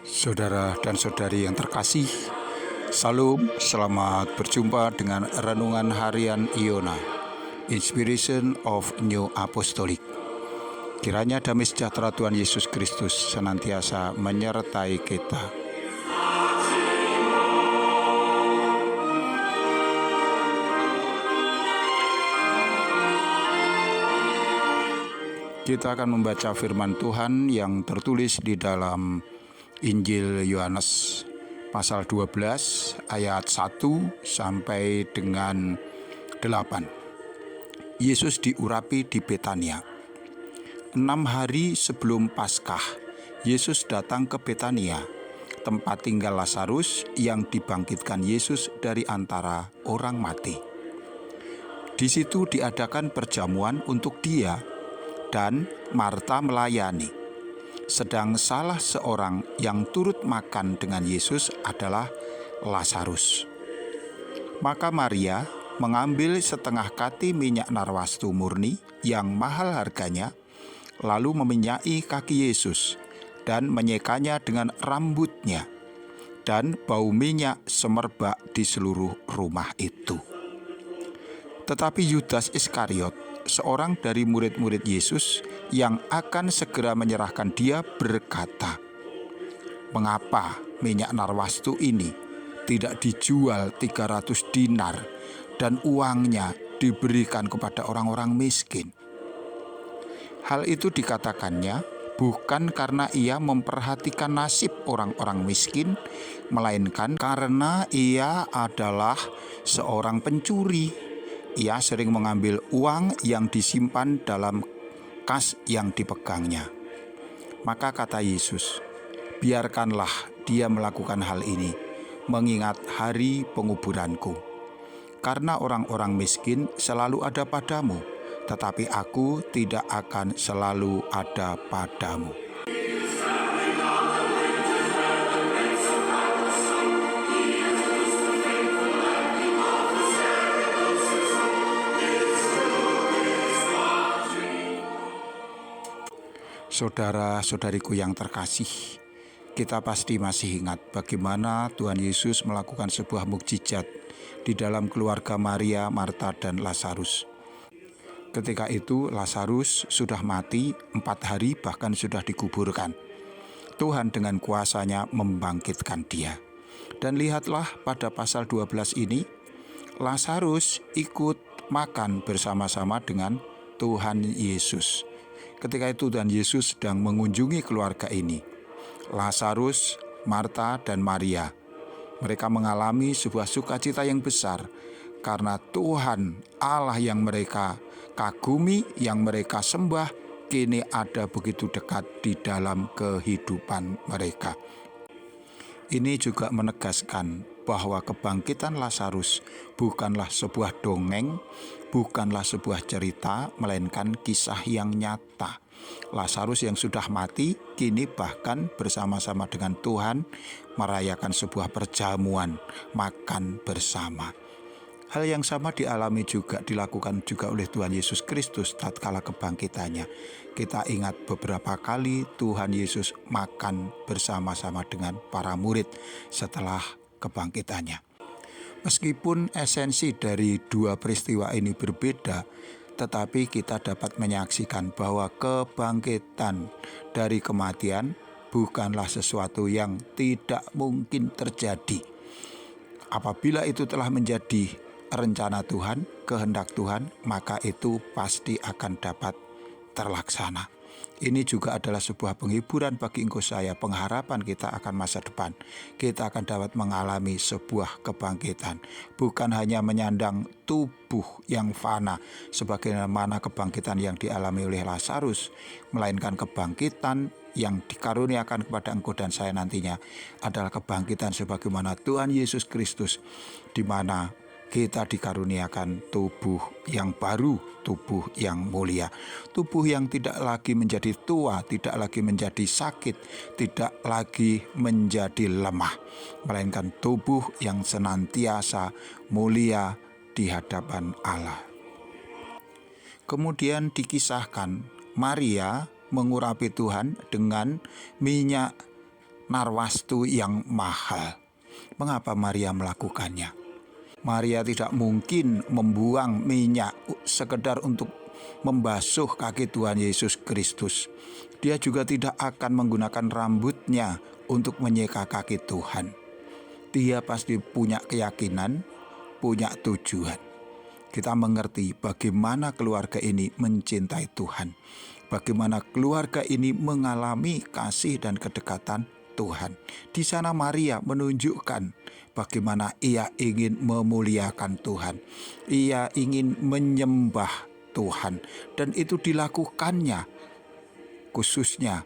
Saudara dan saudari yang terkasih, Salam, selamat berjumpa dengan Renungan Harian Iona, Inspiration of New Apostolic. Kiranya damai sejahtera Tuhan Yesus Kristus senantiasa menyertai kita. Kita akan membaca firman Tuhan yang tertulis di dalam Injil Yohanes pasal 12 ayat 1 sampai dengan 8. Yesus diurapi di Betania. 6 hari sebelum Paskah, Yesus datang ke Betania, tempat tinggal Lazarus yang dibangkitkan Yesus dari antara orang mati. Di situ diadakan perjamuan untuk dia, dan Marta melayani. Sedang salah seorang yang turut makan dengan Yesus adalah Lazarus. Maka Maria mengambil setengah kati minyak narwastu murni yang mahal harganya, lalu meminyaki kaki Yesus dan menyekanya dengan rambutnya, dan bau minyak semerbak di seluruh rumah itu. Tetapi Yudas Iskariot, seorang dari murid-murid Yesus yang akan segera menyerahkan dia, berkata, "Mengapa minyak narwastu ini tidak dijual 300 dinar dan uangnya diberikan kepada orang-orang miskin?" Hal itu dikatakannya bukan karena ia memperhatikan nasib orang-orang miskin, melainkan karena ia adalah seorang pencuri. Ia sering mengambil uang yang disimpan dalam kas yang dipegangnya. Maka kata Yesus, "Biarkanlah dia melakukan hal ini, mengingat hari penguburanku. Karena orang-orang miskin selalu ada padamu, tetapi aku tidak akan selalu ada padamu." Saudara-saudariku yang terkasih, kita pasti masih ingat bagaimana Tuhan Yesus melakukan sebuah mukjizat di dalam keluarga Maria, Marta, dan Lazarus. Ketika itu Lazarus sudah mati 4 hari, bahkan sudah dikuburkan. Tuhan dengan kuasanya membangkitkan dia. Dan lihatlah pada pasal 12 ini, Lazarus ikut makan bersama-sama dengan Tuhan Yesus. Ketika itu Tuhan Yesus sedang mengunjungi keluarga ini, Lazarus, Marta, dan Maria. Mereka mengalami sebuah sukacita yang besar karena Tuhan Allah yang mereka kagumi, yang mereka sembah, kini ada begitu dekat di dalam kehidupan mereka. Ini juga menegaskan bahwa kebangkitan Lazarus bukanlah sebuah dongeng, bukanlah sebuah cerita, melainkan kisah yang nyata. Lazarus yang sudah mati kini bahkan bersama-sama dengan Tuhan merayakan sebuah perjamuan, makan bersama. Hal yang sama dilakukan juga oleh Tuhan Yesus Kristus tatkala kebangkitannya. Kita ingat beberapa kali Tuhan Yesus makan bersama-sama dengan para murid setelah kebangkitannya. Meskipun esensi dari dua peristiwa ini berbeda, tetapi kita dapat menyaksikan bahwa kebangkitan dari kematian bukanlah sesuatu yang tidak mungkin terjadi. Apabila itu telah menjadi rencana Tuhan, kehendak Tuhan, maka itu pasti akan dapat terlaksana. Ini juga adalah sebuah penghiburan bagi engkau saya, pengharapan kita akan masa depan. Kita akan dapat mengalami sebuah kebangkitan, bukan hanya menyandang tubuh yang fana sebagaimana kebangkitan yang dialami oleh Lazarus, melainkan kebangkitan yang dikaruniakan kepada engkau dan saya nantinya adalah kebangkitan sebagaimana Tuhan Yesus Kristus, di mana kita dikaruniakan tubuh yang baru, tubuh yang mulia, tubuh yang tidak lagi menjadi tua, tidak lagi menjadi sakit, tidak lagi menjadi lemah, melainkan tubuh yang senantiasa mulia di hadapan Allah. Kemudian dikisahkan Maria mengurapi Tuhan dengan minyak narwastu yang mahal. Mengapa Maria melakukannya? Maria tidak mungkin membuang minyak sekedar untuk membasuh kaki Tuhan Yesus Kristus. Dia juga tidak akan menggunakan rambutnya untuk menyeka kaki Tuhan. Dia pasti punya keyakinan, punya tujuan. Kita mengerti bagaimana keluarga ini mencintai Tuhan, bagaimana keluarga ini mengalami kasih dan kedekatan Tuhan. Di sana Maria menunjukkan bagaimana ia ingin memuliakan Tuhan. Ia ingin menyembah Tuhan, dan itu dilakukannya khususnya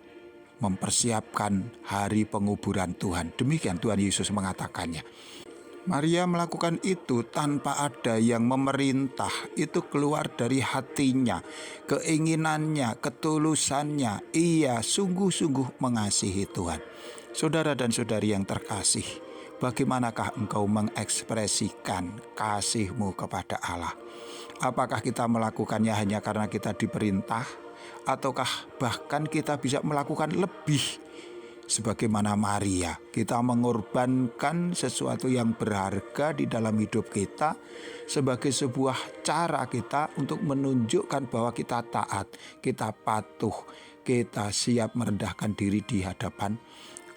mempersiapkan hari penguburan Tuhan. Demikian Tuhan Yesus mengatakannya. Maria melakukan itu tanpa ada yang memerintah. Itu keluar dari hatinya, keinginannya, ketulusannya. Ia sungguh-sungguh mengasihi Tuhan. Saudara dan saudari yang terkasih, bagaimanakah engkau mengekspresikan kasihmu kepada Allah? Apakah kita melakukannya hanya karena kita diperintah? Ataukah bahkan kita bisa melakukan lebih? Sebagaimana Maria, kita mengorbankan sesuatu yang berharga di dalam hidup kita sebagai sebuah cara kita untuk menunjukkan bahwa kita taat, kita patuh, kita siap merendahkan diri di hadapan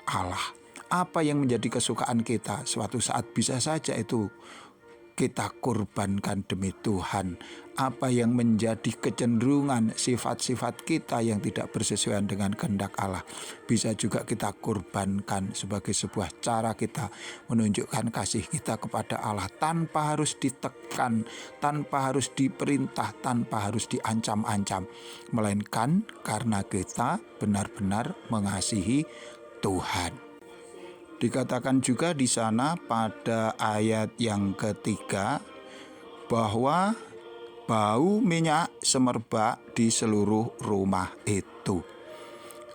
Allah. Apa yang menjadi kesukaan kita suatu saat bisa saja itu kita korbankan demi Tuhan. Apa yang menjadi kecenderungan sifat-sifat kita yang tidak bersesuaian dengan kehendak Allah bisa juga kita korbankan sebagai sebuah cara kita menunjukkan kasih kita kepada Allah tanpa harus ditekan, tanpa harus diperintah, tanpa harus diancam-ancam, melainkan karena kita benar-benar mengasihi Tuhan. Dikatakan juga di sana pada ayat yang ketiga bahwa bau minyak semerbak di seluruh rumah itu.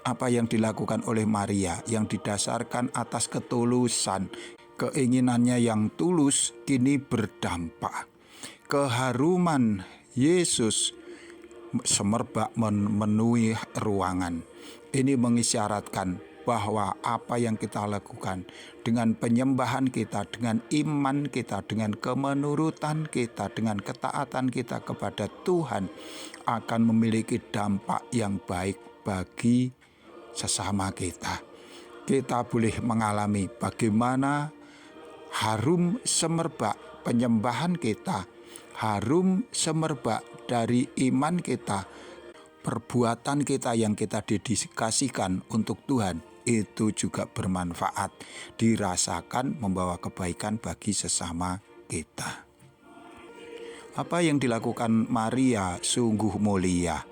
Apa yang dilakukan oleh Maria yang didasarkan atas ketulusan, keinginannya yang tulus kini berdampak. Keharuman Yesus semerbak memenuhi ruangan. Ini mengisyaratkan bahwa apa yang kita lakukan dengan penyembahan kita, dengan iman kita, dengan kemenurutan kita, dengan ketaatan kita kepada Tuhan akan memiliki dampak yang baik bagi sesama kita. Kita boleh mengalami bagaimana harum semerbak penyembahan kita, harum semerbak dari iman kita, perbuatan kita yang kita dedikasikan untuk Tuhan itu juga bermanfaat, dirasakan membawa kebaikan bagi sesama kita. Apa yang dilakukan Maria sungguh mulia.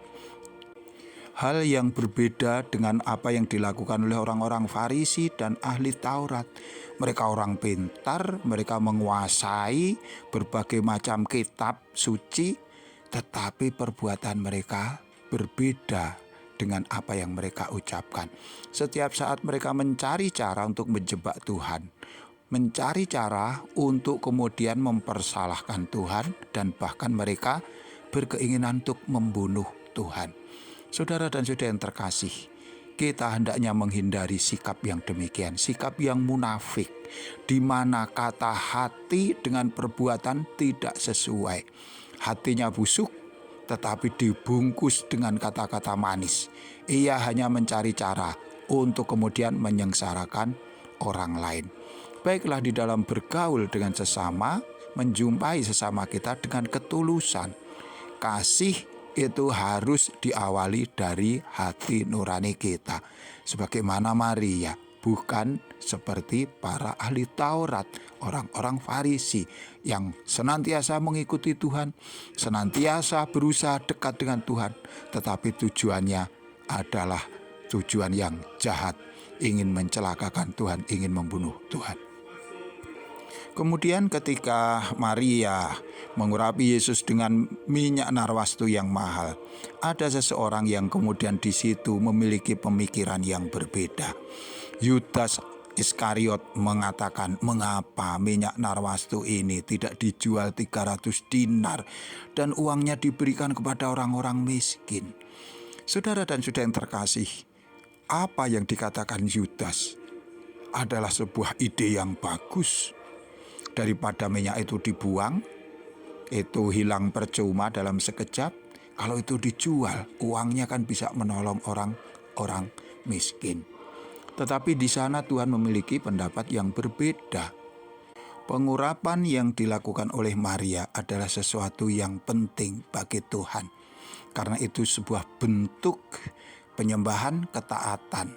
Hal yang berbeda dengan apa yang dilakukan oleh orang-orang Farisi dan ahli Taurat. Mereka orang pintar, mereka menguasai berbagai macam kitab suci, tetapi perbuatan mereka berbeda dengan apa yang mereka ucapkan. Setiap saat mereka mencari cara untuk menjebak Tuhan, mencari cara untuk kemudian mempersalahkan Tuhan, dan bahkan mereka berkeinginan untuk membunuh Tuhan. Saudara dan saudara yang terkasih, kita hendaknya menghindari sikap yang demikian, sikap yang munafik, di mana kata hati dengan perbuatan tidak sesuai. Hatinya busuk, tetapi dibungkus dengan kata-kata manis. Ia hanya mencari cara untuk kemudian menyengsarakan orang lain. Baiklah di dalam bergaul dengan sesama, menjumpai sesama kita dengan ketulusan. Kasih itu harus diawali dari hati nurani kita. Sebagaimana Maria, bukan seperti para ahli Taurat, orang-orang Farisi yang senantiasa mengikuti Tuhan, senantiasa berusaha dekat dengan Tuhan, tetapi tujuannya adalah tujuan yang jahat, ingin mencelakakan Tuhan, ingin membunuh Tuhan. Kemudian ketika Maria mengurapi Yesus dengan minyak narwastu yang mahal, ada seseorang yang kemudian di situ memiliki pemikiran yang berbeda. Yudas Iskariot mengatakan, mengapa minyak narwastu ini tidak dijual 300 dinar dan uangnya diberikan kepada orang-orang miskin. Saudara dan saudara yang terkasih, apa yang dikatakan Yudas adalah sebuah ide yang bagus. Daripada minyak itu dibuang, itu hilang percuma dalam sekejap. Kalau itu dijual, uangnya kan bisa menolong orang miskin. Tetapi di sana Tuhan memiliki pendapat yang berbeda. Pengurapan yang dilakukan oleh Maria adalah sesuatu yang penting bagi Tuhan. Karena itu sebuah bentuk penyembahan ketaatan.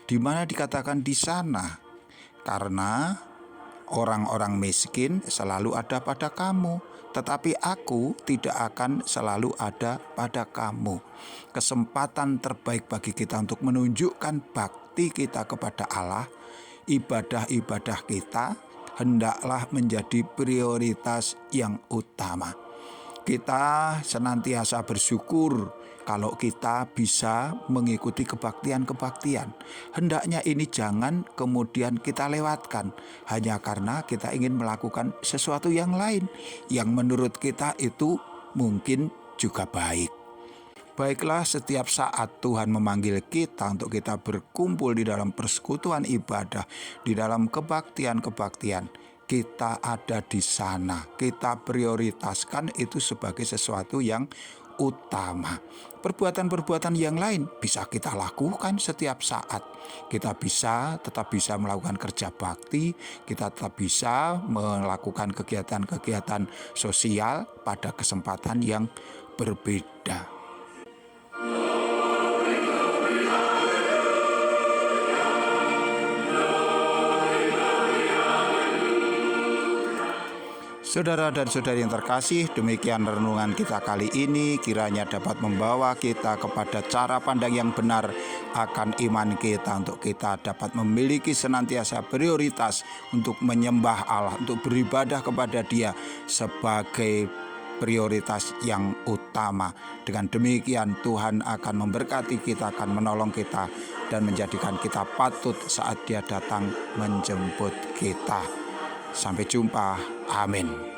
Di mana dikatakan di sana, karena orang-orang miskin selalu ada pada kamu, tetapi aku tidak akan selalu ada pada kamu. Kesempatan terbaik bagi kita untuk menunjukkan bakti kita kepada Allah, ibadah-ibadah kita hendaklah menjadi prioritas yang utama. Kita senantiasa bersyukur kalau kita bisa mengikuti kebaktian-kebaktian. Hendaknya ini jangan kemudian kita lewatkan hanya karena kita ingin melakukan sesuatu yang lain yang menurut kita itu mungkin juga baik. Baiklah, setiap saat Tuhan memanggil kita untuk kita berkumpul di dalam persekutuan ibadah, di dalam kebaktian-kebaktian. Kita ada di sana, kita prioritaskan itu sebagai sesuatu yang utama. Perbuatan-perbuatan yang lain bisa kita lakukan setiap saat. Kita tetap bisa melakukan kerja bakti, kita tetap bisa melakukan kegiatan-kegiatan sosial pada kesempatan yang berbeda. Saudara dan saudari yang terkasih, demikian renungan kita kali ini, kiranya dapat membawa kita kepada cara pandang yang benar akan iman kita, untuk kita dapat memiliki senantiasa prioritas untuk menyembah Allah, untuk beribadah kepada Dia sebagai prioritas yang utama. Dengan demikian Tuhan akan memberkati kita, akan menolong kita, dan menjadikan kita patut saat Dia datang menjemput kita. Sampai jumpa. Amin.